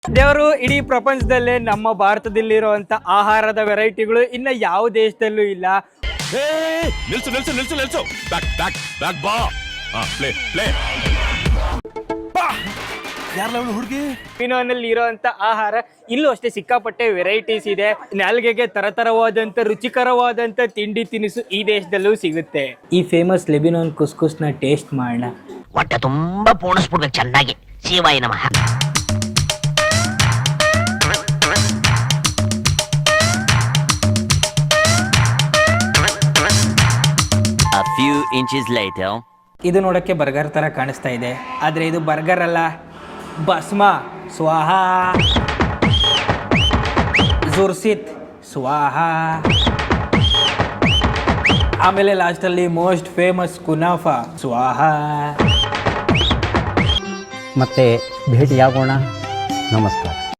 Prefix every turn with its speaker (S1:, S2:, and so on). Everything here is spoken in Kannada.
S1: ದೇವರು ಇಡೀ ಪ್ರಪಂಚದಲ್ಲೇ ನಮ್ಮ ಭಾರತದಲ್ಲಿರುವಂತ ಆಹಾರದ ವೆರೈಟಿಗಳು ಇನ್ನ ಯಾವ ದೇಶದಲ್ಲೂ ಇಲ್ಲ.
S2: ನಿಲ್ಸು ನಿಲ್ಸು ನಿಲ್ಸು ನಿಲ್ಸು ಬ್ಯಾಕ್ ಬ್ಯಾಕ್ ಬ್ಯಾಕ್ ಬಾ ಪ್ಲೇ ಪ್ಲೇ ಹುಡುಗಿ
S1: ಫಿನೋನಲ್ಲಿ ಇರುವಂತ ಆಹಾರ ಇಲ್ಲೂ ಅಷ್ಟೇ ಸಿಕ್ಕಾಪಟ್ಟೆ ವೆರೈಟೀಸ್ ಇದೆ. ನಾಲ್ಗೆಗೆ ತರತರವಾದಂತ ರುಚಿಕರವಾದಂತ ತಿಂಡಿ ತಿನಿಸು ಈ ದೇಶದಲ್ಲೂ ಸಿಗುತ್ತೆ. ಈ ಫೇಮಸ್ ಲೆಬಿನೋನ್ ಕುಸ್ಕುಸ್ನ ಟೇಸ್ಟ್ ಮಾಡೋಣ.
S3: ಹೊಟ್ಟೆ ತುಂಬಾ ಪೋಣಿಸ್ಬಿಡ್ಬೇಕು ಚೆನ್ನಾಗಿ. ಶಿವಾಯ ನಮಃ.
S4: A few inches later.
S1: ಇದು ನೋಡಕ್ಕೆ ಬರ್ಗರ್ ತರ ಕಾಣಿಸ್ತಾ ಇದೆ, ಆದ್ರೆ ಇದು ಬರ್ಗರ್ ಅಲ್ಲ, ಭಸ್ಮ ಸ್ವಾಹ, ಜುರ್ಸಿತ್ ಸ್ವಾಹ, ಆಮೇಲೆ ಲಾಸ್ಟಲ್ಲಿ ಮೋಸ್ಟ್ ಫೇಮಸ್ ಕುನಾಫಾ ಸ್ವಾಹ.
S5: ಮತ್ತೆ ಭೇಟಿಯಾಗೋಣ. ನಮಸ್ಕಾರ.